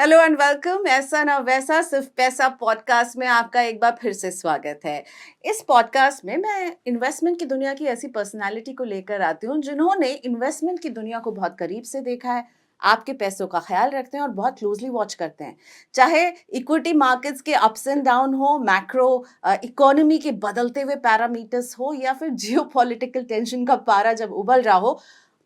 Hello and welcome. ऐसा ना वैसा सिर्फ पैसा पॉडकास्ट में आपका एक बार फिर से स्वागत है। इस पॉडकास्ट में मैं इन्वेस्टमेंट की दुनिया की ऐसी पर्सनालिटी को लेकर आती हूँ जिन्होंने इन्वेस्टमेंट की दुनिया को बहुत करीब से देखा है, आपके पैसों का ख्याल रखते हैं और बहुत क्लोजली वॉच करते हैं। चाहे इक्विटी मार्केट्स के अप्स एंड डाउन हो, मैक्रो इकोनॉमी के बदलते हुए पैरामीटर्स हो, या फिर जियोपॉलिटिकल टेंशन का पारा जब उबल रहा हो,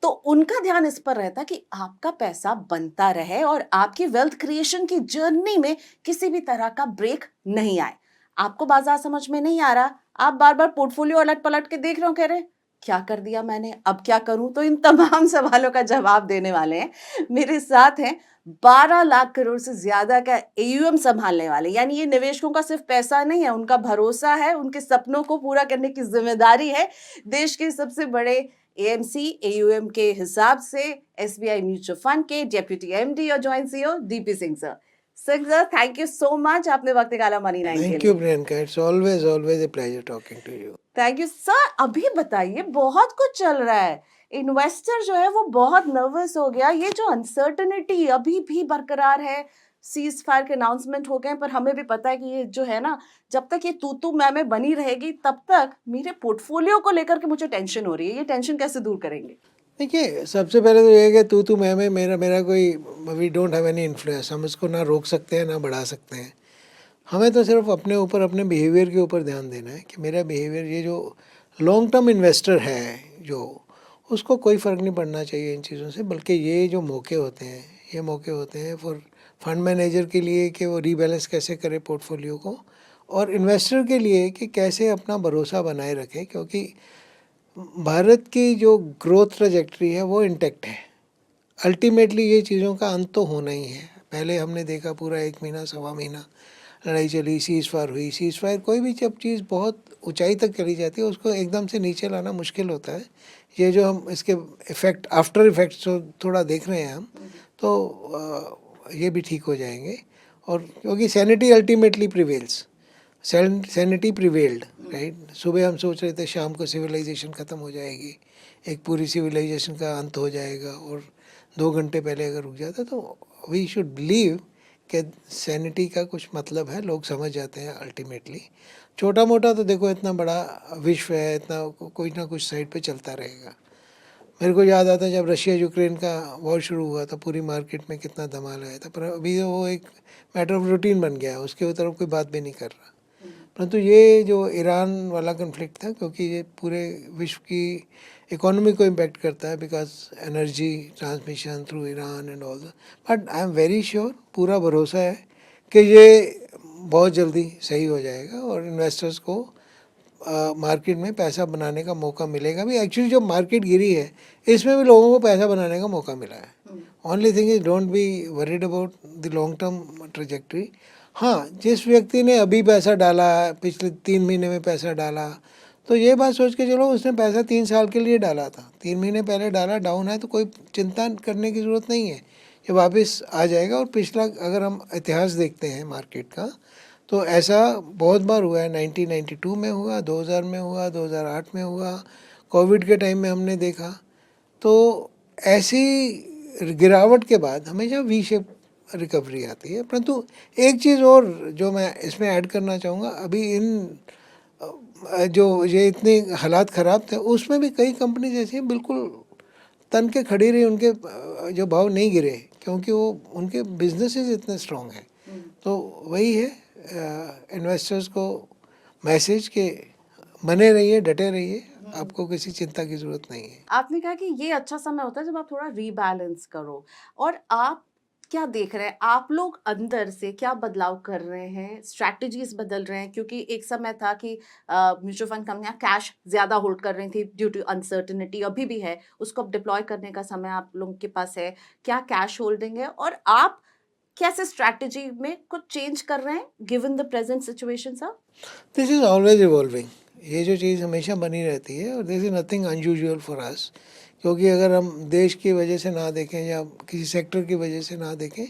तो उनका ध्यान इस पर रहता कि आपका पैसा बनता रहे और आपकी वेल्थ क्रिएशन की जर्नी में किसी भी तरह का ब्रेक नहीं आए। आपको बाजार समझ में नहीं आ रहा, आप बार बार पोर्टफोलियो अलट पलट के देख रहे हो, कह रहे क्या कर दिया मैंने, अब क्या करूं? तो इन तमाम सवालों का जवाब देने वाले हैं मेरे साथ हैं 12 लाख करोड़ से ज्यादा का एयूएम संभालने वाले, यानी ये निवेशकों का सिर्फ पैसा नहीं है, उनका भरोसा है, उनके सपनों को पूरा करने की जिम्मेदारी है। देश के सबसे बड़े एएमसी एयूएम के हिसाब से एसबीआई म्यूचुअल फंड के डेप्यूटी एमडी और joint CEO DP Singh sir. Singh sir, thank you so much, आपने वक्त निकाला मनी नाइन के लिए। Thank you Priyanka, it's always a pleasure talking to you. Thank you sir. अभी बताइए, बहुत कुछ चल रहा है, इन्वेस्टर जो है वो बहुत नर्वस हो गया, ये जो अनसर्टेनिटी अभी भी बरकरार है, सीज फायर के अनाउंसमेंट हो गए, पर हमें भी पता है कि ये जो है ना, जब तक ये तू मैं बनी रहेगी तब तक मेरे पोर्टफोलियो को लेकर के मुझे टेंशन हो रही है। ये टेंशन कैसे दूर करेंगे? देखिए, सबसे पहले तो ये है कि तू मैं मेरा मेरा कोई we don't have any influence. हम इसको ना रोक सकते हैं ना बढ़ा सकते हैं। हमें तो सिर्फ अपने ऊपर, अपने बिहेवियर के ऊपर ध्यान देना है कि मेरा बिहेवियर, ये जो लॉन्ग टर्म इन्वेस्टर है जो, उसको कोई फ़र्क नहीं पड़ना चाहिए इन चीज़ों से। बल्कि ये जो मौके होते हैं, ये मौके होते हैं फॉर फंड मैनेजर के लिए कि वो रीबैलेंस कैसे करे पोर्टफोलियो को, और इन्वेस्टर के लिए कि कैसे अपना भरोसा बनाए रखे। क्योंकि भारत की जो ग्रोथ ट्रैजेक्टरी है वो इंटैक्ट है। अल्टीमेटली ये चीज़ों का अंत तो होना ही है। पहले हमने देखा पूरा 1 महीना सवा महीना लड़ाई चली, सीज़ फायर हुई। सीज़ फायर, कोई भी जब चीज़ बहुत ऊंचाई तक चली जाती है उसको एकदम से नीचे लाना मुश्किल होता है। ये जो हम इसके इफ़ेक्ट, आफ्टर इफ़ेक्ट्स थोड़ा देख रहे हैं हम, तो ये भी ठीक हो जाएंगे। और क्योंकि sanity ultimately prevails, sanity prevailed, right. सुबह हम सोच रहे थे शाम को सिविलाइजेशन ख़त्म हो जाएगी, एक पूरी सिविलाइजेशन का अंत हो जाएगा, और 2 घंटे पहले अगर रुक जाता तो वी शुड बिलीव कि सैनिटी का कुछ मतलब है, लोग समझ जाते हैं अल्टीमेटली। छोटा मोटा तो देखो, इतना बड़ा विश्व है, इतना कोई ना कुछ साइड पे चलता रहेगा। मेरे को याद आता है जब रशिया यूक्रेन का वॉर शुरू हुआ था, पूरी मार्केट में कितना धमाल आया था, पर अभी वो एक मैटर ऑफ रूटीन बन गया है, उसके तरफ कोई बात भी नहीं कर रहा। परंतु ये जो ईरान वाला कन्फ्लिक्ट था, क्योंकि ये पूरे विश्व की इकोनॉमी को इम्पेक्ट करता है, because energy transmission through Iran and all the, but I am very sure, पूरा भरोसा है कि ये बहुत जल्दी सही हो जाएगा और इन्वेस्टर्स को मार्केट में पैसा बनाने का मौका मिलेगा भी। एक्चुअली जो मार्केट गिरी है, इसमें भी लोगों को पैसा बनाने का मौका मिला है। Only thing is, don't be worried about the long term trajectory. हाँ, जिस व्यक्ति ने अभी पैसा डाला, पिछले 3 महीने में पैसा डाला, तो ये बात सोच के चलो उसने पैसा 3 साल के लिए डाला था, 3 महीने पहले डाला, डाउन है तो कोई चिंता करने की ज़रूरत नहीं है, ये वापस आ जाएगा। और पिछला अगर हम इतिहास देखते हैं मार्केट का, तो ऐसा बहुत बार हुआ है। 1992 में हुआ, 2000 में हुआ, 2008 में हुआ, कोविड के टाइम में हमने देखा। तो ऐसी गिरावट के बाद हमेशा वी शेप रिकवरी आती है। परंतु एक चीज़ और जो मैं इसमें ऐड करना चाहूँगा, अभी इन जो ये इतने हालात ख़राब थे, उसमें भी कई कंपनी जैसी हैं बिल्कुल तन के खड़ी रही, उनके जो भाव नहीं गिरे, क्योंकि वो उनके बिजनेसेस इतने स्ट्रॉन्ग हैं। तो वही है इन्वेस्टर्स को मैसेज के, बने रहिए, डटे रहिए, आपको किसी चिंता की ज़रूरत नहीं है। आपने कहा कि ये अच्छा समय होता है जब आप थोड़ा रीबैलेंस करो, और आप क्या देख रहे हैं, आप लोग अंदर से क्या बदलाव कर रहे हैं, स्ट्रैटेजीज बदल रहे हैं? क्योंकि एक समय था कि म्यूचुअल फंड कंपनियां कैश ज्यादा होल्ड कर रही थी ड्यू टू अनसर्टेनिटी, अभी भी है, उसको अब डिप्लॉय करने का समय आप लोगों के पास है। क्या कैश होल्डिंग है, और आप कैसे स्ट्रैटेजी में कुछ चेंज कर रहे हैं given the present situation sir? This is always evolving. ये जो चीज़ हमेशा बनी रहती है, और this is nothing unusual for us. क्योंकि अगर हम देश की वजह से ना देखें या किसी सेक्टर की वजह से ना देखें,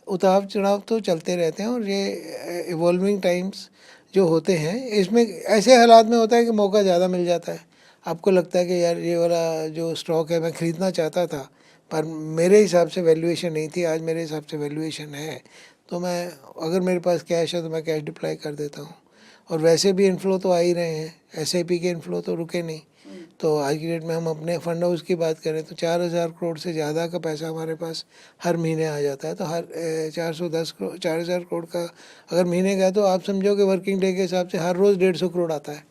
उतार चढ़ाव तो चलते रहते हैं। और ये इवॉल्विंग टाइम्स जो होते हैं, इसमें ऐसे हालात में होता है कि मौका ज़्यादा मिल जाता है। आपको लगता है कि यार ये वाला जो स्टॉक है मैं ख़रीदना चाहता था, पर मेरे हिसाब से वैल्यूएशन नहीं थी, आज मेरे हिसाब से वैल्यूएशन है। तो मैं, अगर मेरे पास कैश है तो मैं कैश डिप्लॉय कर देता हूँ। और वैसे भी इनफ्लो तो आ ही रहे हैं, एसआईपी के इनफ्लो तो रुके नहीं। तो आज की डेट में हम अपने फंड हाउस की बात करें तो 4,000 करोड़ से ज़्यादा का पैसा हमारे पास हर महीने आ जाता है। तो हर 410 करोड़, 4,000 करोड़ का अगर महीने का है तो आप समझो कि वर्किंग डे के हिसाब से हर रोज़ 150 करोड़ आता है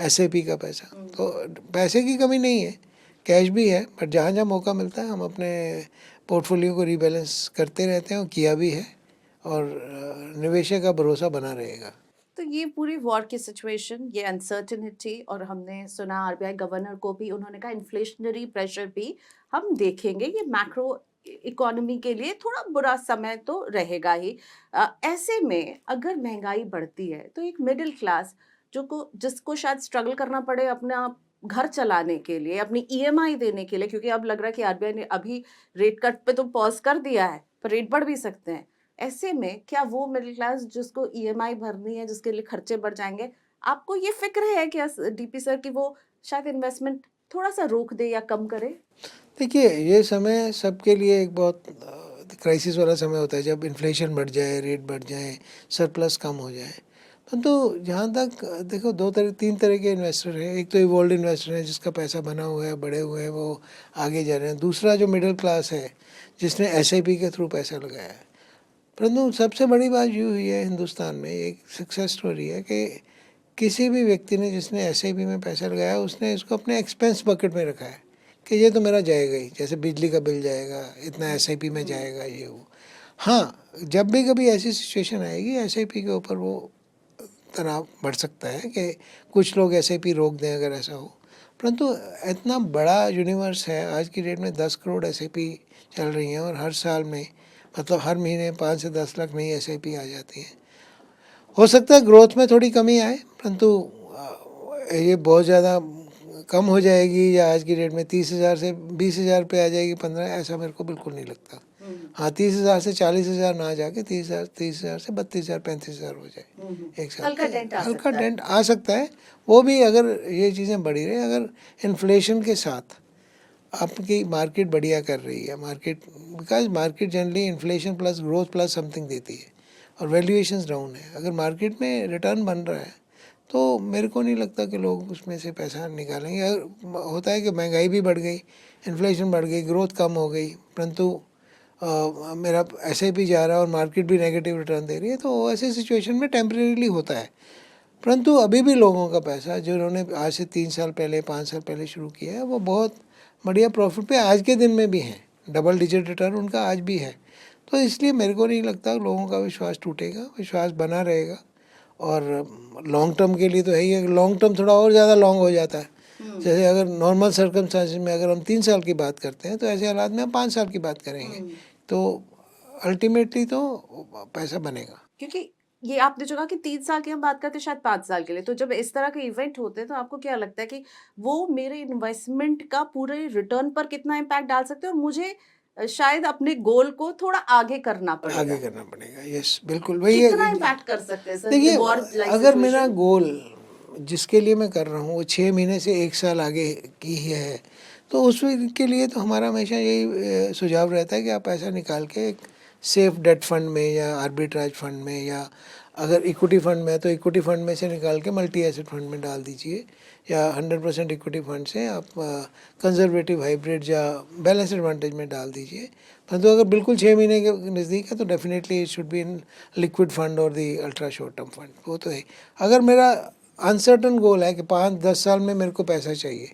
एसआईपी का पैसा। तो पैसे की कमी नहीं है, कैश भी है, बट जहाँ जहाँ मौका मिलता है हम अपने पोर्टफोलियो को रीबैलेंस करते रहते हैं और किया भी है। और निवेशक का भरोसा बना रहेगा। तो ये पूरी वॉर की सिचुएशन, ये अनसर्टेनिटी, और हमने सुना आरबीआई गवर्नर को भी, उन्होंने कहा इन्फ्लेशनरी प्रेशर भी हम देखेंगे, ये मैक्रो इकोनॉमी के लिए थोड़ा बुरा समय तो रहेगा ही। ऐसे में अगर महंगाई बढ़ती है तो एक मिडिल क्लास जिसको शायद स्ट्रगल करना पड़े अपना घर चलाने के लिए, अपनी ईएमआई देने के लिए, क्योंकि अब लग रहा है कि आरबीआई ने अभी रेट कट पे तो पॉज कर दिया है, पर रेट बढ़ भी सकते हैं। ऐसे में क्या वो मिडिल क्लास जिसको ईएमआई भरनी है, जिसके लिए खर्चे बढ़ जाएंगे, आपको ये फिक्र है क्या डीपी सर कि वो शायद इन्वेस्टमेंट थोड़ा सा रोक दे या कम करे? देखिए, ये समय सबके लिए एक बहुत क्राइसिस वाला समय होता है, जब इन्फ्लेशन बढ़ जाए, रेट बढ़ जाए, सरप्लस कम हो जाए। परंतु जहाँ तक देखो, तीन तरह के इन्वेस्टर हैं। एक तो इवॉल्व इन्वेस्टर है जिसका पैसा बना हुआ है, बड़े हुए हैं, वो आगे जा रहे हैं। दूसरा जो मिडिल क्लास है जिसने एसआईपी के थ्रू पैसा लगाया है। परंतु सबसे बड़ी बात ये हुई है हिंदुस्तान में, एक सक्सेस स्टोरी है कि किसी भी व्यक्ति ने जिसने एसआईपी में पैसा लगाया उसने इसको अपने एक्सपेंस बकेट में रखा है कि ये तो मेरा जाएगा ही, जैसे बिजली का बिल जाएगा इतना एसआईपी में जाएगा, ये वो। हाँ, जब भी कभी ऐसी सिचुएशन आएगी एसआईपी के ऊपर वो तनाव बढ़ सकता है कि कुछ लोग एसआईपी रोक दें अगर ऐसा हो। परंतु इतना बड़ा यूनिवर्स है, आज की डेट में 10 करोड़ एसआईपी चल रही हैं और हर साल में, मतलब हर महीने 5 से 10 लाख नई एसआईपी आ जाती हैं। हो सकता है ग्रोथ में थोड़ी कमी आए, परंतु ये बहुत ज़्यादा कम हो जाएगी या आज की डेट में 30,000 से 20,000 पे आ जाएगी, 15, ऐसा मेरे को बिल्कुल नहीं लगता। हाँ, 30,000 से 40,000 ना जाके 30,000 से 32,000 35,000 हो जाए एक साल। हल्का डेंट आ हल्का सकता है। डेंट आ सकता है। वो भी अगर ये चीज़ें बढ़ी रहे, अगर इन्फ्लेशन के साथ आपकी मार्केट बढ़िया कर रही है, because market generally inflation plus growth plus something देती है और वैल्यूएशंस डाउन है। अगर मार्केट में रिटर्न बन रहा है तो मेरे को नहीं लगता कि लोग उसमें से पैसा निकालेंगे। अगर होता है कि महंगाई भी बढ़ गई, इन्फ्लेशन बढ़ गई, ग्रोथ कम हो गई, परंतु मेरा ऐसे भी जा रहा है और मार्केट भी नेगेटिव रिटर्न दे रही है, तो ऐसे सिचुएशन में टेम्परेरीली होता है। परंतु अभी भी लोगों का पैसा जो उन्होंने आज से 3 साल पहले 5 साल पहले शुरू किया है वो बहुत बढ़िया प्रॉफिट पे आज के दिन में भी हैं, डबल डिजिट रिटर्न उनका आज भी है। तो इसलिए मेरे को नहीं लगता लोगों का विश्वास टूटेगा, विश्वास बना रहेगा। और लॉन्ग टर्म के लिए तो है ही है, लॉन्ग टर्म थोड़ा और ज़्यादा लॉन्ग हो जाता है। जैसे अगर नॉर्मल सर्कमस्टांसिस में अगर हम 3 साल की बात करते हैं तो ऐसे हालात में हम 5 साल की बात करेंगे, तो अल्टीमेटली तो पैसा बनेगा। क्योंकि ये आपने जो कहा कि 3 साल की हम बात करते हैं, शायद 5 साल के लिए, तो जब इस तरह के इवेंट होते हैं तो आपको क्या लगता है कि वो मेरे इन्वेस्टमेंट का पूरे रिटर्न पर कितना इम्पैक्ट डाल सकते हैं और मुझे शायद अपने गोल को थोड़ा आगे करना आगे पड़ेगा? करना पड़ेगा, यस बिल्कुल वही कितना है। इम्पैक्ट कर सकते हैं सर ये देखिए, वॉर लाइक अगर मेरा सिचुएशन? गोल जिसके लिए मैं कर रहा हूँ वो 6 महीने से 1 साल आगे की ही है, तो के लिए तो हमारा हमेशा यही सुझाव रहता है कि आप पैसा निकाल के एक सेफ डेट फंड में या आर्बिट्राज फंड में, या अगर इक्विटी फंड में है तो इक्विटी फंड में से निकाल के मल्टी एसेट फंड में डाल दीजिए, या 100% इक्विटी फंड से आप कंजर्वेटिव हाइब्रिड या बैलेंस एडवांटेज में डाल दीजिए। परंतु अगर बिल्कुल 6 महीने के नज़दीक है तो definitely it should be in liquid fund और दी अल्ट्रा शॉर्ट टर्म फंड, वो तो है। अगर मेरा अनसर्टन गोल है कि 5-10 साल में मेरे को पैसा चाहिए,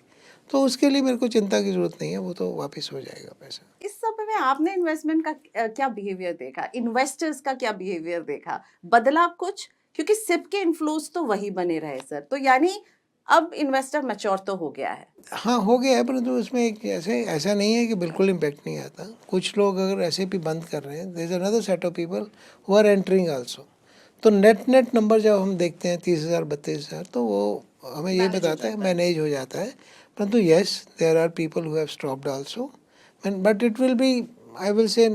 तो उसके लिए मेरे को चिंता की ज़रूरत नहीं है, वो तो वापस हो जाएगा पैसा। इस समय में आपने इन्वेस्टमेंट का क्या बिहेवियर देखा, इन्वेस्टर्स का क्या बिहेवियर देखा, बदला कुछ? क्योंकि सिप के इन्फ्लोज तो वही बने रहे सर, तो यानी अब इन्वेस्टर मैच्योर तो हो गया है। हाँ, हो गया है, परंतु उसमें एक ऐसा नहीं है कि बिल्कुल इम्पैक्ट नहीं आता। कुछ लोग अगर ऐसे भी बंद कर रहे हैं, there is another set of people who are entering also. तो नेट नंबर जब हम देखते हैं 30,000 32,000, तो वो हमें ये बताता है, मैनेज हो जाता है। परंतु yes, there are people who have stopped also, but it will be, I will say,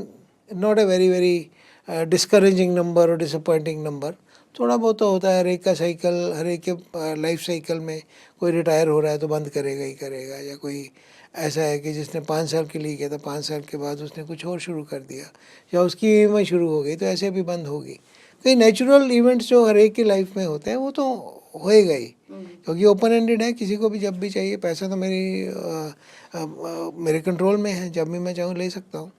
not a very very discouraging number और डिसअपॉइंटिंग नंबर। थोड़ा बहुत तो होता है, हर एक का साइकिल, हर एक के लाइफ साइकिल में कोई रिटायर हो रहा है तो बंद करेगा ही करेगा, या कोई ऐसा है कि जिसने 5 साल के लिए किया था, 5 साल के बाद उसने कुछ और शुरू कर दिया या उसकी ईएमआई शुरू हो गई, तो ऐसे भी बंद होगी। कई नेचुरल इवेंट्स जो हर एक की लाइफ में होते हैं वो तो होएगा ही, क्योंकि ओपन एंडेड है, किसी को भी जब भी चाहिए पैसा तो मेरे कंट्रोल में है, जब भी मैं चाहूँ ले सकता हूँ।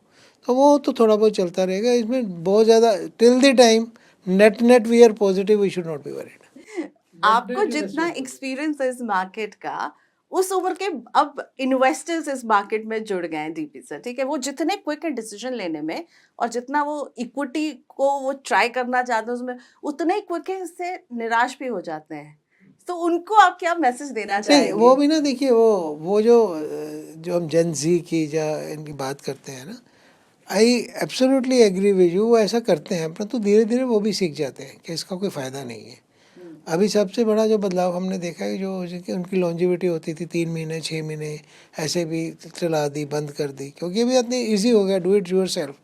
तो वो तो थोड़ा बहुत चलता रहेगा, इसमें बहुत ज़्यादा till the time net we are positive, we should not be worried. आपको जितना एक्सपीरियंस है इस मार्केट का, उस उम्र के अब इन्वेस्टर्स इस मार्केट में जुड़ गए हैं दीपी सर, ठीक है, वो जितने क्विक है डिसीजन लेने में और जितना वो इक्विटी को वो ट्राई करना चाहते हैं उसमें उतने ही क्विक है, इससे निराश भी हो जाते हैं। तो उनको आप क्या मैसेज देना नहीं, चाहेंगे? वो भी ना देखिए, वो जो हम जेन जी की या इनकी बात करते हैं ना, I absolutely agree with you, वो ऐसा करते हैं, परंतु धीरे धीरे वो भी सीख जाते हैं कि इसका कोई फ़ायदा नहीं है। अभी सबसे बड़ा जो बदलाव हमने देखा है, जो उनकी लॉन्जिविटी होती थी 3 महीने 6 महीने, ऐसे भी चला दी, बंद कर दी, क्योंकि अभी इतनी ईजी हो गया, डू इट योरसेल्फ।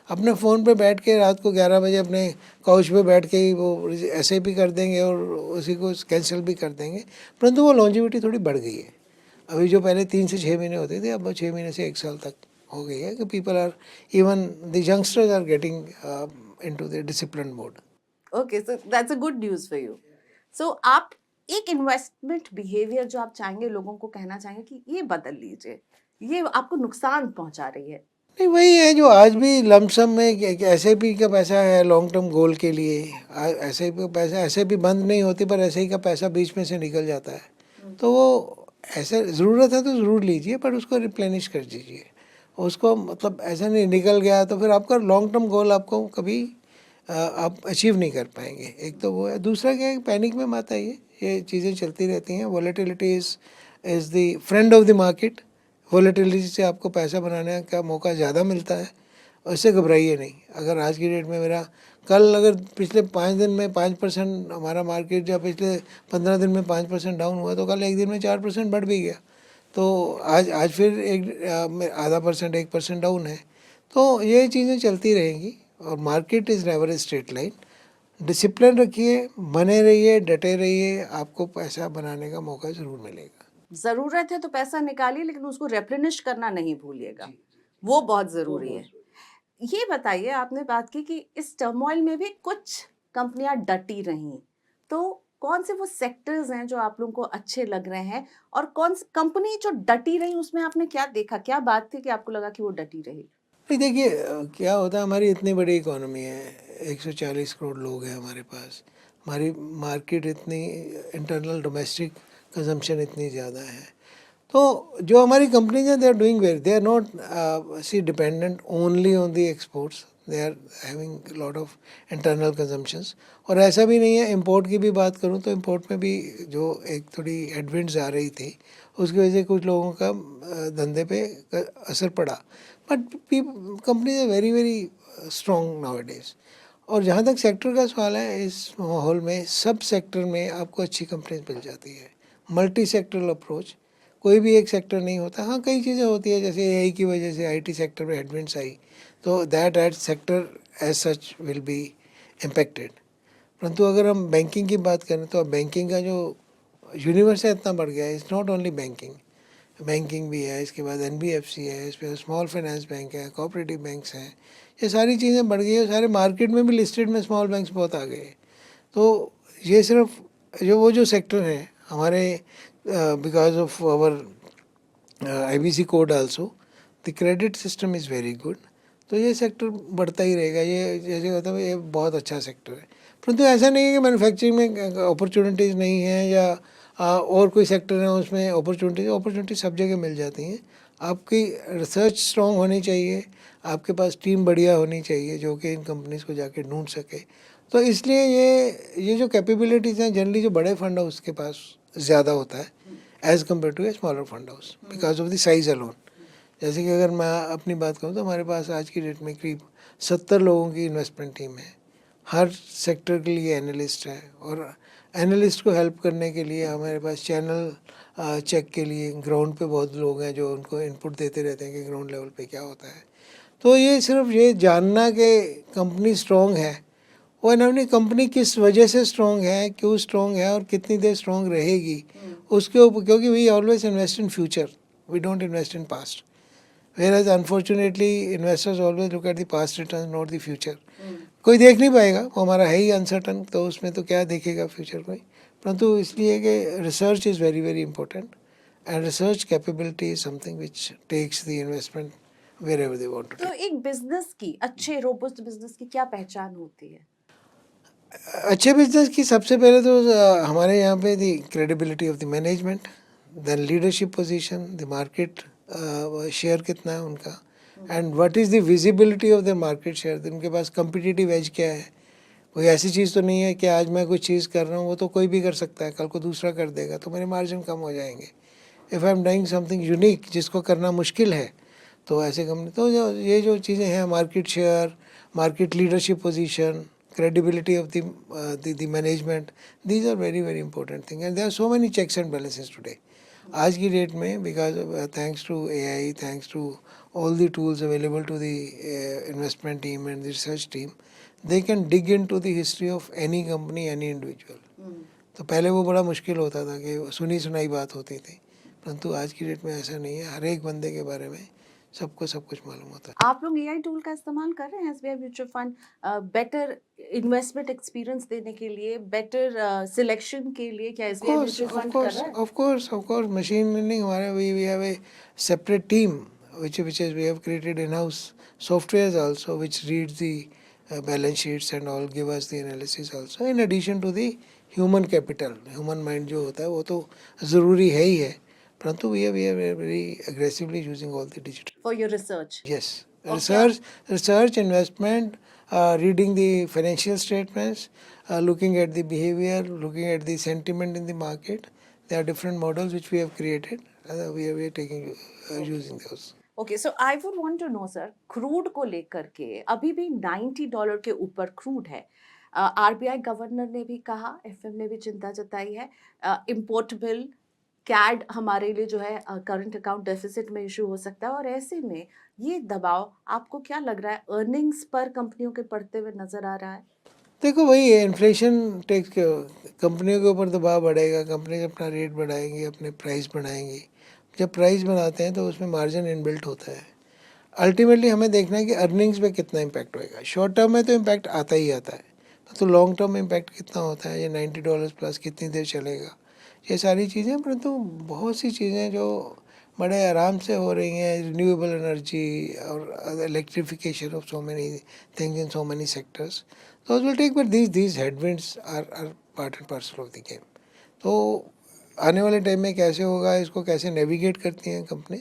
अपने फ़ोन पे बैठ के रात को 11 बजे अपने काउच पे बैठ के ही वो ऐसे भी कर देंगे और उसी को कैंसिल भी कर देंगे, परंतु वो लॉन्जिविटी थोड़ी बढ़ गई है। अभी जो पहले 3 से 6 महीने होते थे, अब वो 6 महीने से 1 साल तक हो गई है, कि people are, even the youngsters are getting into the discipline mode. Okay, so that's a good news for you. So आप एक इन्वेस्टमेंट बिहेवियर जो आप चाहेंगे लोगों को कहना चाहेंगे कि ये बदल लीजिए, ये आपको नुकसान पहुंचा रही है। नहीं, वही है जो आज भी लमसम में ऐसे भी का पैसा है लॉन्ग टर्म गोल के लिए, ऐसे भी पैसा ऐसे भी बंद नहीं होती, पर ऐसे ही का पैसा बीच में से निकल जाता है। तो वो ऐसे ज़रूरत है तो ज़रूर लीजिए, पर उसको रिप्लेनिश कर दीजिए उसको, मतलब ऐसा नहीं निकल गया तो फिर आपका लॉन्ग टर्म गोल आपको कभी आप अचीव नहीं कर पाएंगे। एक तो वो है, दूसरा क्या है, पैनिक में मत आइए, ये चीज़ें चलती रहती हैं। Volatility is the friend of the market. Volatility से आपको पैसा बनाने का मौका ज़्यादा मिलता है, उससे घबराइए नहीं। अगर आज की डेट में मेरा कल अगर पिछले 5 दिन में 5% हमारा मार्केट, या पिछले 15 दिन में 5% डाउन हुआ, तो कल एक दिन में 4% बढ़ भी गया। तो आज फिर आधा परसेंट 1% डाउन है। तो ये चीज़ें चलती रहेंगी और market is never a straight line. Discipline रखिए, बने रहिए, डटे रहिए, आपको पैसा बनाने का मौका ज़रूर मिलेगा। जरूरत है तो पैसा निकालिए, लेकिन उसको रेप्लेनिश करना नहीं भूलिएगा, वो बहुत जरूरी है। ये बताइए, आपने बात की कि इस टर्मोइल में भी कुछ कंपनियां डटी रहीं, तो कौन से वो सेक्टर्स हैं जो आप लोगों को अच्छे लग रहे हैं, और कौन सी कंपनी जो डटी रही उसमें आपने क्या देखा, क्या बात थी कि आपको लगा कि वो डटी रही? नहीं, देखिए क्या होता है, हमारी इतनी बड़ी इकोनॉमी है, 140 करोड़ लोग हैं हमारे पास, हमारी मार्केट इतनी, इंटरनल डोमेस्टिक कंजम्पशन इतनी ज़्यादा है, तो जो हमारी कंपनीज हैं, they are doing well, they are not see dependent only on the exports, they are having lot of internal consumptions. और ऐसा भी नहीं है, इंपोर्ट की भी बात करूं तो इंपोर्ट में भी जो एक थोड़ी हेडविंड्स आ रही थी, उसकी वजह से कुछ लोगों का धंधे पे असर पड़ा, but companies are very very strong nowadays. और जहाँ तक सेक्टर का सवाल है, इस माहौल में सब सेक्टर में आपको अच्छी कंपनीज मिल जाती है। मल्टी सेक्टरल अप्रोच, कोई भी एक सेक्टर नहीं होता। हाँ, कई चीज़ें होती है, जैसे एआई की वजह से आईटी सेक्टर में हेडविंड्स आई, तो that at sector as such will be impacted. परंतु अगर हम बैंकिंग की बात करें, तो अब बैंकिंग का जो यूनिवर्स है इतना बढ़ गया है, इट्स नॉट ओनली बैंकिंग भी है, इसके बाद एनबीएफसी है, इस पर स्मॉल फाइनेंस बैंक है, कोऑपरेटिव बैंक्स हैं, ये सारी चीज़ें बढ़ गई है। सारे मार्केट में भी लिस्टेड में स्मॉल बैंक्स बहुत आ गए। तो ये सिर्फ जो सेक्टर हैं हमारे, because of our IBC code also, the credit system is very good, तो ये सेक्टर बढ़ता ही रहेगा। ये जैसे होता है, ये बहुत अच्छा सेक्टर है। परंतु ऐसा नहीं है कि मैन्युफैक्चरिंग में अपॉर्चुनिटीज़ नहीं है, या और कोई सेक्टर है उसमें अपॉर्चुनिटी सब जगह मिल जाती हैं। आपकी रिसर्च स्ट्रॉन्ग होनी चाहिए, आपके पास टीम बढ़िया होनी चाहिए जो कि इन कंपनीज़ को जाके ढूंढ सके। तो इसलिए ये जो कैपेबिलिटीज़ हैं, जनरली जो बड़े फंड हाउस के पास ज़्यादा होता है as compare to a smaller fund house, because of the size alone. जैसे कि अगर मैं अपनी बात करूँ, तो हमारे पास आज की डेट में करीब 70 लोगों की इन्वेस्टमेंट टीम है। हर सेक्टर के लिए एनालिस्ट है, और एनालिस्ट को हेल्प करने के लिए हमारे पास चैनल चेक के लिए ग्राउंड पे बहुत लोग हैं जो उनको इनपुट देते रहते हैं कि ग्राउंड लेवल पे क्या होता है। तो ये सिर्फ ये जानना कि कंपनी स्ट्रॉन्ग है, वो अपनी कंपनी किस वजह से स्ट्रॉन्ग है, क्यों स्ट्रॉन्ग है और कितनी देर स्ट्रॉन्ग रहेगी, उसके ऊपर, क्योंकि we always invest in future, We don't invest in past. Whereas unfortunately investors always look at the past returns, not the future. कोई देख नहीं पाएगा, वो हमारा है ही अनसर्टन, तो उसमें तो क्या देखेगा फ्यूचर में. परंतु इसलिए कि research is very very important and research capability is something which takes the investment wherever they want to तो एक बिजनेस की, अच्छे रोबस्ट बिजनेस की क्या पहचान होती है? अच्छे बिजनेस की सबसे पहले तो हमारे यहाँ पे the credibility of the management, then leadership position, the market share कितना है उनका, and what is the visibility of the market share. उनके पास कम्पिटिटिव एज क्या है. कोई ऐसी चीज़ तो नहीं है कि आज मैं कुछ चीज़ कर रहा हूँ वो तो कोई भी कर सकता है, कल को दूसरा कर देगा तो मेरे मार्जिन कम हो जाएंगे. If I am doing something unique जिसको करना मुश्किल है, तो ऐसे कंपनी, तो ये जो चीज़ें हैं, market share, market leadership position, credibility of the management, these are very very important thing, and there are so many checks and balances today. आज की डेट में, because thanks to AI, thanks to all the tools available to the investment team and the research team, they can dig into the history of any company, any individual. तो पहले वो बड़ा मुश्किल होता था कि सुनी सुनाई बात होती थी, परंतु आज की डेट में ऐसा नहीं है. हर एक बंदे के बारे में सबको सब कुछ मालूम होता है. आप लोग एआई टूल का इस्तेमाल कर रहे हैं SBI mutual fund better investment experience देने के लिए, बेटर सिलेक्शन के लिए? क्या Of SBI course, mutual of fund कर course, रहा है? of course, of course. Machine learning, हमारे we have a separate team which is we have created in-house softwares also which reads the balance sheets and all, give us the analysis also. In addition to the human capital, human mind जो होता है वो तो ज़रूरी है ही है. परंतु we are very aggressively using all the digital. For your research? Yes, Okay. research, investment, reading the financial statements, looking at the behavior, looking at the sentiment in the market. There are different models which we have created. We are taking using those. Okay, so I would want to know sir, crude को लेकर के अभी भी $90 के ऊपर crude है. RBI governor ने भी कहा, एफएम ने भी चिंता जताई है. इम्पोर्ट बिल, कैड हमारे लिए जो है करंट अकाउंट डेफिसिट में इशू हो सकता है, और ऐसे में ये दबाव आपको क्या लग रहा है अर्निंग्स पर कंपनियों के पड़ते हुए नजर आ रहा है? देखो वही है, इन्फ्लेशन टैक्स कंपनियों के ऊपर दबाव बढ़ेगा, कंपनी अपना रेट बढ़ाएंगी, अपने प्राइस बढ़ाएंगी. जब प्राइस बढ़ाते हैं तो उसमें मार्जिन इनबिल्ट होता है. अल्टीमेटली हमें देखना है कि अर्निंग्स पे कितना इम्पैक्ट होएगा. शॉर्ट टर्म में तो इम्पैक्ट आता ही आता है, तो लॉन्ग टर्म में इम्पैक्ट कितना होता है, ये $90 प्लस कितनी देर चलेगा, ये सारी चीज़ें. परंतु बहुत सी चीज़ें जो बड़े आराम से हो रही हैं, रिन्यूएबल एनर्जी और electrification of so many things in so many sectors, those will take, but these headwinds are part and parcel of the game. तो आने वाले टाइम में कैसे होगा, इसको कैसे नेविगेट करती हैं कंपनी,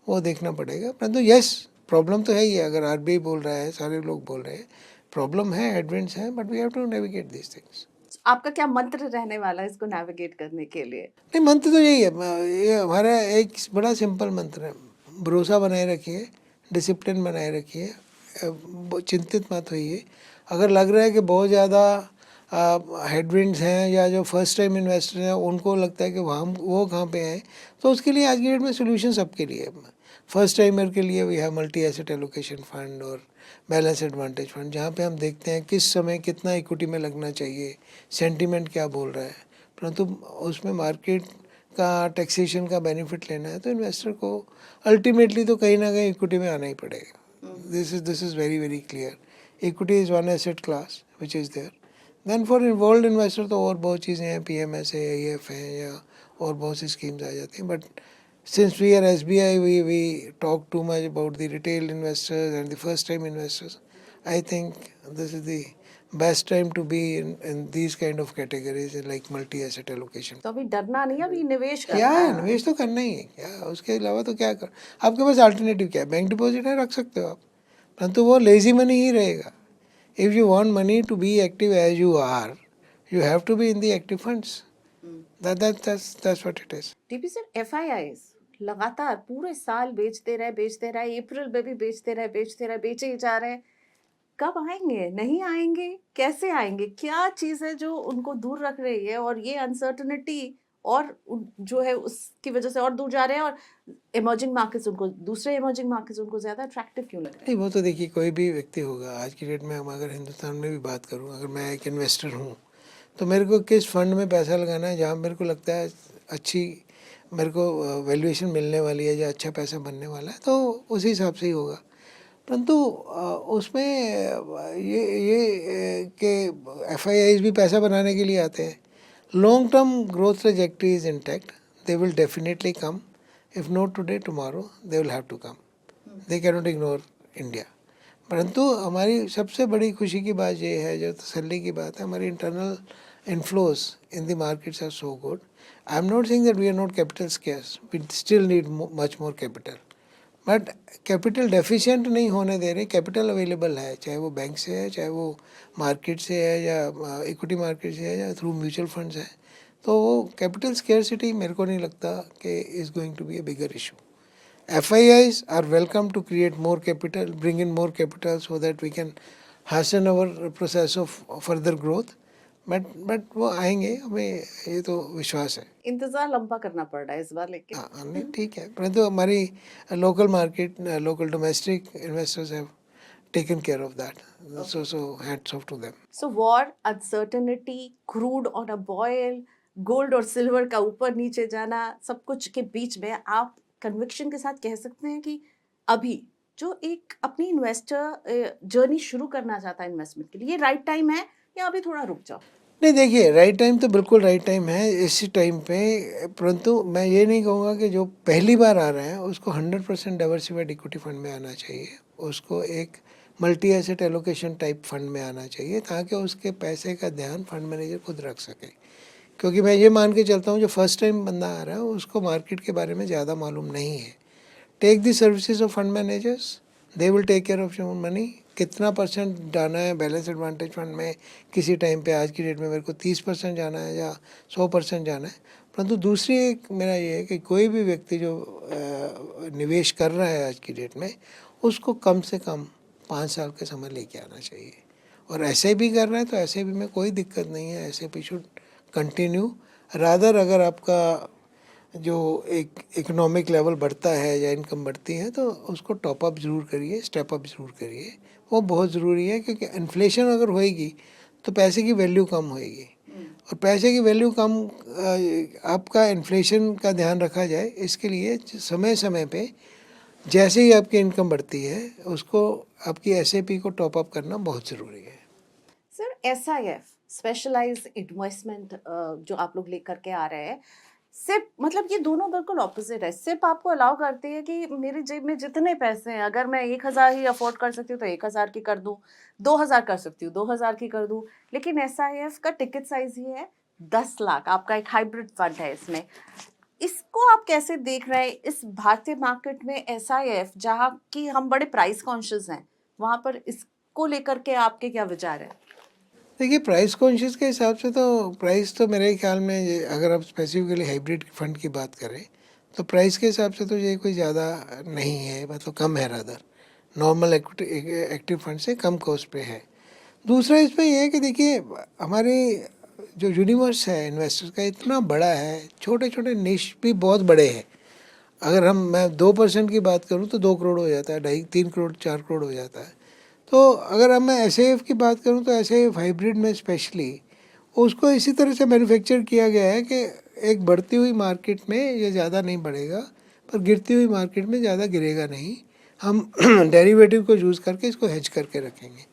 वो देखना पड़ेगा. परंतु यस, प्रॉब्लम तो है ही है. अगर आरबीआई बोल रहा है, सारे लोग बोल रहे हैं, प्रॉब्लम है, हेडविंड्स हैं, but we have to navigate this things. आपका क्या मंत्र रहने वाला है इसको नेविगेट करने के लिए? नहीं, मंत्र तो यही है, ये हमारा एक बड़ा सिंपल मंत्र है. भरोसा बनाए रखिए, डिसिप्लिन बनाए रखिए, चिंतित मत होइए. अगर लग रहा है कि बहुत ज़्यादा हेडविंड्स हैं, या जो फर्स्ट टाइम इन्वेस्टर हैं उनको लगता है कि वो कहाँ पे हैं, तो उसके लिए आज की डेट में सोल्यूशन सबके लिए है. फर्स्ट टाइमर के लिए we have multi asset allocation fund और बैलेंस एडवांटेज फंड, जहाँ पे हम देखते हैं किस समय कितना इक्विटी में लगना चाहिए, सेंटिमेंट क्या बोल रहा है. परंतु उसमें मार्केट का टैक्सेशन का बेनिफिट लेना है तो इन्वेस्टर को अल्टीमेटली तो कहीं ना कहीं इक्विटी में आना ही पड़ेगा. This is very very clear. Equity is one asset class which is there. Then for involve investor तो और बहुत चीज़ें हैं, PMS है, AIF है, या और बहुत सी स्कीम्स आ जाती हैं. But since we are SBI, we talk too much about the retail investors and the first time investors. I think this is the best time to be in these kind of categories like multi asset allocation. तो अभी डरना नहीं है, अभी निवेश क्या करना है, है. निवेश तो करना ही है. क्या उसके अलावा तो क्या कर, आपके पास अल्टरनेटिव क्या है? बैंक डिपॉजिट है, रख सकते हो आप, परंतु वो लेजी मनी ही रहेगा. If you want money to be active as you are, you have to be in the active funds. That's what it is. TP sir, FIIs लगातार पूरे साल बेचते रहे, अप्रैल में भी बेचते रहे, बेचे ही जा रहे हैं. कब आएंगे, नहीं आएंगे, कैसे आएंगे? क्या चीज है जो उनको दूर रख रही है, और ये अनसर्टनिटी और जो है उसकी वजह से और दूर जा रहे हैं, और इमर्जिंग मार्केट्स उनको, दूसरे इमर्जिंग मार्केट्स उनको ज्यादा अट्रैक्टिव क्यों लग रहे हैं? नहीं, वो तो देखिए कोई भी व्यक्ति होगा आज की डेट में. हम अगर हिंदुस्तान में भी बात करूं, अगर मैं एक इन्वेस्टर हूं, तो मेरे को किस फंड में पैसा लगाना है जहां मेरे को लगता है अच्छी मेरे को वैल्यूएशन मिलने वाली है या अच्छा पैसा बनने वाला है, तो उसी हिसाब से ही होगा। परंतु उसमें कि एफआईआईज भी पैसा बनाने के लिए आते हैं। Long term growth trajectory is intact, they will definitely come, if not today tomorrow they will have to come, they can not ignore India. परंतु हमारी सबसे बड़ी खुशी की बात ये है, जो तसल्ली की बात है, हमारी internal inflows in the markets are so good. I am not saying that we are not capital scarce, we still need much more capital, but capital deficient नहीं होने दे रहे। कैपिटल अवेलेबल है, चाहे वो बैंक से है, चाहे वो मार्केट से है, या इक्विटी मार्केट से है, या थ्रू म्यूचुअल फंड्स है। तो वो कैपिटल स्केर्सिटी मेरे को नहीं लगता कि is going to be a bigger issue. FIIs are welcome to create more capital, bring in more capital so that we can hasten our process of further growth. But वो आएंगे, हमें ये तो विश्वास है। इंतजार लंबा करना पड़ रहा है इस बार, लेकिन हाँ नहीं ठीक है, परंतु हमारी local market, local domestic investors have taken care of that. So hats off to them. So war, uncertainty, crude on a boil, gold और सिल्वर का ऊपर नीचे जाना, सब कुछ के बीच में आप कन्विक्शन के साथ कह सकते हैं कि अभी जो एक अपनी इन्वेस्टर जर्नी शुरू करना चाहता है इन्वेस्टमेंट के लिए, ये राइट टाइम है या अभी थोड़ा रुक जाओ? नहीं देखिए, राइट टाइम तो बिल्कुल राइट टाइम है इसी टाइम पे, परंतु मैं ये नहीं कहूँगा कि जो पहली बार आ रहा है उसको 100% डाइवर्सिफाइड इक्विटी फंड में आना चाहिए, उसको एक multi asset allocation type fund में आना चाहिए, ताकि उसके पैसे का ध्यान फंड मैनेजर खुद रख सके। क्योंकि मैं ये मान के चलता हूँ, जो फर्स्ट टाइम बंदा आ रहा है उसको मार्केट के बारे में ज़्यादा मालूम नहीं है। Take the services of fund managers, they will take care of your money. कितना परसेंट जाना है बैलेंस एडवांटेज फंड में किसी टाइम पे, आज की डेट में मेरे को 30% जाना है या 100% जाना है। परंतु दूसरी एक मेरा ये है कि कोई भी व्यक्ति जो निवेश कर रहा है आज की डेट में, उसको कम से कम 5 साल के समय लेके आना चाहिए। और ऐसे भी कर रहा है तो ऐसे भी में कोई दिक्कत नहीं है, ऐसे भी शुड कंटिन्यू। रादर अगर आपका जो एक इकोनॉमिक लेवल बढ़ता है या इनकम बढ़ती है, तो उसको टॉप अप ज़रूर करिए, स्टेप अप ज़रूर करिए, वो बहुत ज़रूरी है। क्योंकि इन्फ्लेशन अगर होएगी तो पैसे की वैल्यू कम होएगी, और पैसे की वैल्यू कम, आपका इन्फ्लेशन का ध्यान रखा जाए, इसके लिए समय समय पे जैसे ही आपकी इनकम बढ़ती है, उसको आपकी SIP को टॉप अप करना बहुत ज़रूरी है। सर, SIF स्पेशलाइज्ड इन्वेस्टमेंट जो आप लोग लेकर के आ रहे हैं, सिप मतलब ये दोनों बिल्कुल ऑपोजिट है। सिप आपको अलाउ करती है कि मेरी जेब में जितने पैसे हैं, अगर मैं 1000 ही अफोर्ड कर सकती हूँ तो 1000 की कर दूँ, 2000 कर सकती हूँ 2000 की कर दूँ। लेकिन SIF का टिकट साइज ही है 10 लाख। आपका एक हाइब्रिड फंड है इसमें। इसको आप कैसे देख रहे हैं इस भारतीय मार्केट में? SIF जहाँ की हम बड़े प्राइस कॉन्शियस हैं, वहां पर इसको लेकर के आपके क्या विचार है? देखिए, प्राइस कॉन्शियस के हिसाब से तो प्राइस तो मेरे ख्याल में अगर आप स्पेसिफिकली हाइब्रिड फंड की बात करें, तो प्राइस के हिसाब से तो ये कोई ज़्यादा नहीं है, मतलब कम है, रादर नॉर्मल एक्टिव फंड से कम कॉस्ट पे है। दूसरा इसमें यह है कि देखिए, हमारे जो यूनिवर्स है इन्वेस्टर्स का इतना बड़ा है, छोटे छोटे निश भी बहुत बड़े हैं। अगर मैं 2% की बात करूँ तो 2 करोड़ हो जाता है, 2.5-3 करोड़ 4 करोड़ हो जाता है। तो अगर अब मैं SIF की बात करूं तो SIF हाइब्रिड में स्पेशली उसको इसी तरह से मैन्युफैक्चर किया गया है कि एक बढ़ती हुई मार्केट में ये ज़्यादा नहीं बढ़ेगा, पर गिरती हुई मार्केट में ज़्यादा गिरेगा नहीं। हम डेरिवेटिव को यूज़ करके इसको हेज करके रखेंगे।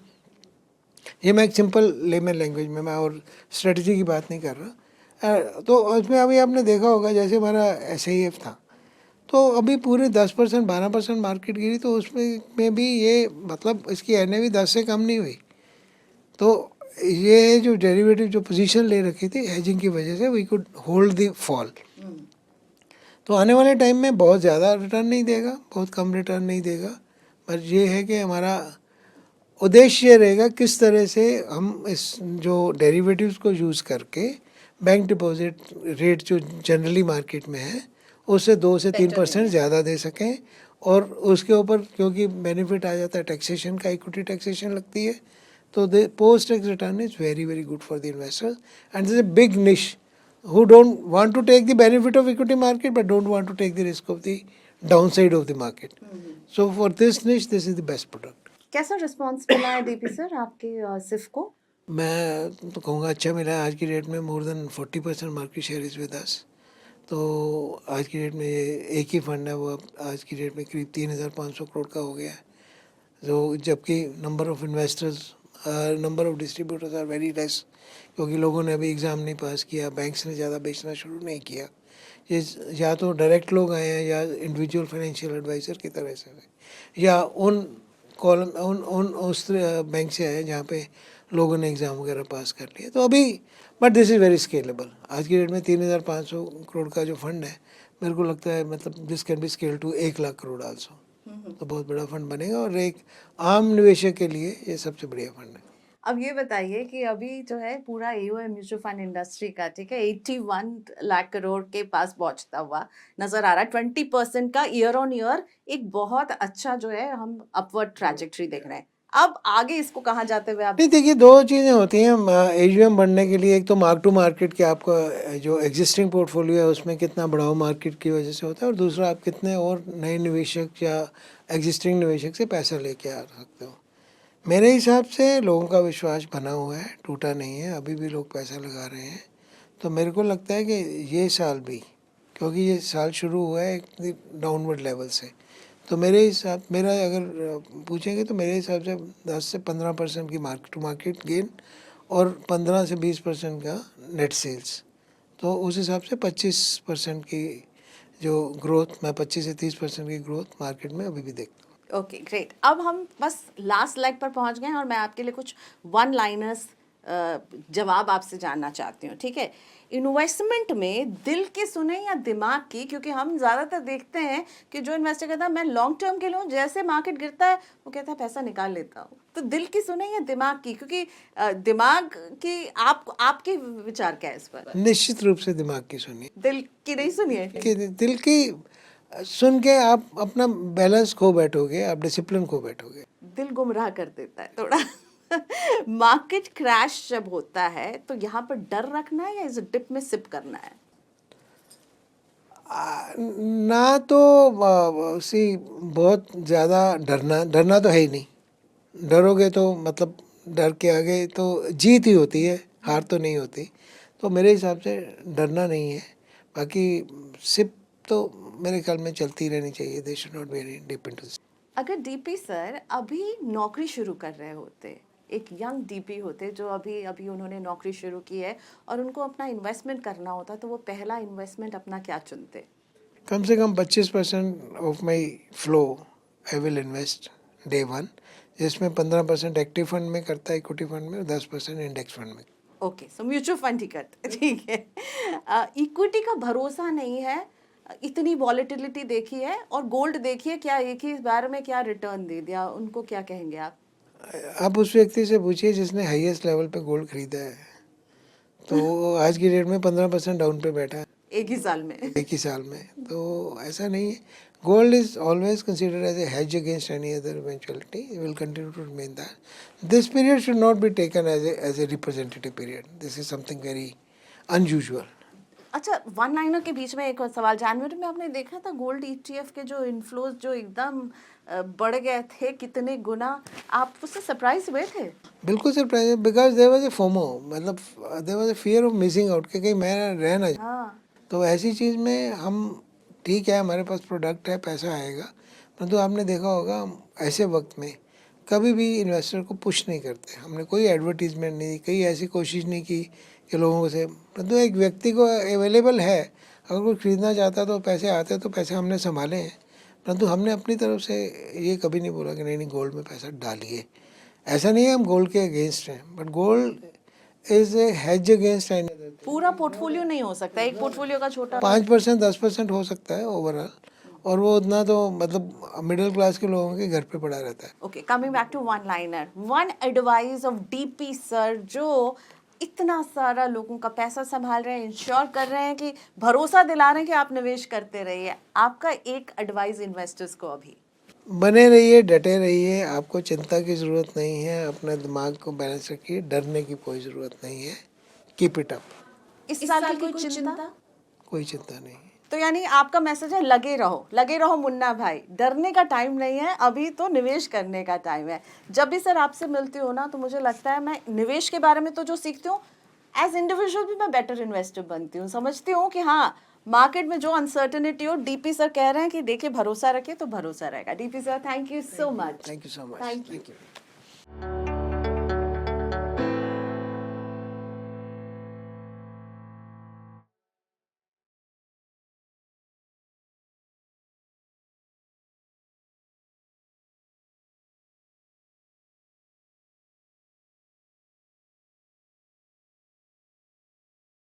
ये मैं एक सिंपल लेमन लैंग्वेज में, मैं और स्ट्रेटजी की बात नहीं कर रहा। तो उसमें अभी आपने देखा होगा, जैसे हमारा SIF था, तो अभी पूरे 10% 12% मार्केट गिरी, तो उसमें भी ये मतलब इसकी NAV 10 से कम नहीं हुई। तो ये जो डेरिवेटिव जो पोजीशन ले रखी थी हेजिंग की वजह से, we could hold the fall. तो आने वाले टाइम में बहुत ज़्यादा रिटर्न नहीं देगा, बहुत कम रिटर्न नहीं देगा, पर ये है कि हमारा उद्देश्य रहेगा किस तरह से हम इस जो डेरिवेटिव्स को यूज़ करके बैंक डिपॉजिट रेट जो जनरली मार्केट में है उससे 2 से 3% ज़्यादा दे सकें। और उसके ऊपर क्योंकि बेनिफिट आ जाता है टैक्सेशन का, इक्विटी टैक्सेशन लगती है, तो the post tax return is very very good for the investors. And this is a big निश who don't want to take the benefit of equity market but don't want to take the risk of the downside of the market. So for this niche, this is the best product. कैसा response मिला है Deepi sir आपके सिफ को? मैं तो कहूँगा अच्छा मिला है। आज की डेट में more than 40% market share is with us. तो आज की डेट में ये एक ही फंड है, वो अब आज की डेट में करीब 3,500 करोड़ का हो गया है, जो जबकि number of investors, number of distributors are very less, क्योंकि लोगों ने अभी एग्ज़ाम नहीं पास किया, बैंक्स ने ज़्यादा बेचना शुरू नहीं किया। ये या तो डायरेक्ट लोग आए हैं या इंडिविजुअल फाइनेंशियल एडवाइज़र की तरह से, या उन कॉलम उन उस बैंक से आए हैं जहाँ पे लोगों ने एग्ज़ाम वगैरह पास कर लिए। तो अभी but this is very scalable. आज की डेट में 3,500 करोड़ का जो फंड है, मेरे को लगता है मतलब this can be scale to 1,00,000 crore also. तो बहुत बड़ा फंड बनेगा और एक आम निवेशक के लिए ये सबसे बढ़िया फंड है। अब ये बताइए कि अभी जो है पूरा एओए म्यूचुअल फंड इंडस्ट्री का, ठीक है, 81 लाख करोड़ के पास पहुंचता हुआ नजर आ रहा है। 20% का ईयर ऑन ईयर एक बहुत अच्छा जो है हम अपवर्ड ट्रैजेक्टरी देख रहे हैं। अब आगे इसको कहाँ जाते हुए आप नहीं, देखिए दो चीज़ें होती हैं एजीएम बढ़ने के लिए। एक तो मार्क टू मार्केट के आपका जो एग्जिस्टिंग पोर्टफोलियो है उसमें कितना बढ़ाव मार्केट की वजह से होता है, और दूसरा आप कितने और नए निवेशक या एग्जिस्टिंग निवेशक से पैसा लेके आ सकते हो। मेरे हिसाब से लोगों का विश्वास बना हुआ है, टूटा नहीं है, अभी भी लोग पैसा लगा रहे हैं। तो मेरे को लगता है कि ये साल भी, क्योंकि ये साल शुरू हुआ है एक डाउनवर्ड लेवल से, तो मेरे हिसाब मेरा अगर पूछेंगे तो मेरे हिसाब से 10 से 15% की मार्क टू मार्केट गेन और 15 से 20% का नेट सेल्स, तो उस हिसाब से 25% की जो ग्रोथ, मैं 25 से 30% की ग्रोथ मार्केट में अभी भी देखता हूँ। Okay great. अब हम बस लास्ट लेग पर पहुंच गए हैं और मैं आपके लिए कुछ वन लाइनर्स जवाब आपसे जानना चाहती हूँ, ठीक है। इन्वेस्टमेंट में दिल की सुने या दिमाग की, क्योंकि हम ज़्यादातर देखते हैं कि जो इन्वेस्टर कहता है मैं लॉन्ग टर्म के लिए हूँ, जैसे मार्केट गिरता है वो कहता है पैसा निकाल लेता हूँ। तो दिल की सुने या दिमाग की, क्योंकि दिमाग की आपके विचार क्या है इस पर? निश्चित रूप से दिमाग की सुनिए, दिल की नहीं सुनिए? कि दिल की सुन के आप अपना बैलेंस खो बैठोगे, आप डिसिप्लिन खो बैठोगे। दिल गुमराह कर देता है थोड़ा। मार्केट क्रैश जब होता है तो यहाँ पर डर रखना है या इस डिप में सिप करना है? ना तो सी बहुत ज़्यादा डरना तो है ही नहीं। डरोगे तो मतलब डर के आगे तो जीत ही होती है, हार तो नहीं होती। तो मेरे हिसाब से डरना नहीं है। बाकी सिप तो मेरे ख्याल में चलती रहनी चाहिए। They should not be any deep into. अगर डीपी सर अभी नौकरी शुरू कर रहे होते, एक यंग डीपी होते जो अभी अभी उन्होंने नौकरी शुरू की है और उनको अपना इन्वेस्टमेंट करना होता, तो वो पहला इन्वेस्टमेंट अपना क्या चुनते? कम से कम 25% of my flow I will invest day one, जिसमें 15% एक्टिव फंड में करता है, इक्विटी फंड में, और 10% इंडेक्स फंड में। ओके, सो म्यूचुअल फंड ही करते, ठीक है। इक्विटी का भरोसा नहीं है, इतनी वॉलेटिलिटी देखी है और गोल्ड देखिए क्या एक ही बार में क्या रिटर्न दे दिया, उनको क्या कहेंगे आप? आप उस व्यक्ति से पूछिए जिसने हाईएस्ट लेवल पे गोल्ड खरीदा है, तो वो आज की डेट में 15% डाउन पे बैठा है एक ही साल में। एक ही साल में। तो ऐसा नहीं है। Gold is always considered as a hedge against any other eventuality. It will continue to remain that. This period should not be taken as a representative period. This is something very unusual. अच्छा, one liner के बीच में एक और सवाल, जनवरी में आपने देखा था गोल्ड ईटीएफ के जो इनफ्लोज जो एकदम बढ़ गए थे, कितने गुना, आप उससे सरप्राइज हुए थे? बिल्कुल surprise, because there was a FOMO, मतलब there was a fear of missing out कि कहीं मैं रह ना जाऊं। हाँ। तो ऐसी चीज़ में हम, ठीक है हमारे पास प्रोडक्ट है, पैसा आएगा, परंतु आपने देखा होगा हम ऐसे वक्त में कभी भी इन्वेस्टर को पुश नहीं करते। हमने कोई एडवर्टीजमेंट नहीं दी, कहीं ऐसी कोशिश नहीं की कि लोगों से, परंतु एक व्यक्ति को अवेलेबल है, अगर कोई ख़रीदना चाहता तो पैसे आते, तो पैसे हमने संभाले हैं। परंतु हमने अपनी तरफ से ये कभी नहीं बोला कि नहीं नहीं गोल्ड में पैसा डालिए। ऐसा नहीं है हम गोल्ड के अगेंस्ट हैं, but gold is a hedge against any other. पूरा पोर्टफोलियो नहीं हो सकता, एक पोर्टफोलियो का छोटा 5% 10% हो सकता है ओवरऑल, और वो उतना तो मतलब मिडिल क्लास के लोगों के घर पे पड़ा रहता है। Okay, coming back to one liner, one advice of DP sir जो इतना सारा लोगों का पैसा संभाल रहे हैं, इंश्योर कर रहे हैं कि भरोसा दिला रहे हैं कि आप निवेश करते रहिए, आपका एक एडवाइस इन्वेस्टर्स को अभी? बने रहिए, डटे रहिए, आपको चिंता की ज़रूरत नहीं है, अपने दिमाग को बैलेंस रखिए, डरने की कोई ज़रूरत नहीं है, कीप इट अप। इस साल की कोई चिंता? कोई चिंता नहीं। तो यानी आपका मैसेज है लगे रहो मुन्ना भाई, डरने का टाइम नहीं है, अभी तो निवेश करने का टाइम है। जब भी सर आपसे मिलती हूँ ना, तो मुझे लगता है मैं निवेश के बारे में तो जो सीखती हूँ, एज इंडिविजुअल भी मैं बेटर इन्वेस्टर बनती हूँ, समझती हूँ कि हाँ मार्केट में जो अनसर्टेनिटी हो, डीपी सर कह रहे हैं कि देखिए भरोसा रखिए तो भरोसा रहेगा। DP sir, thank you so much. Thank you so much. Thank you. Thank you.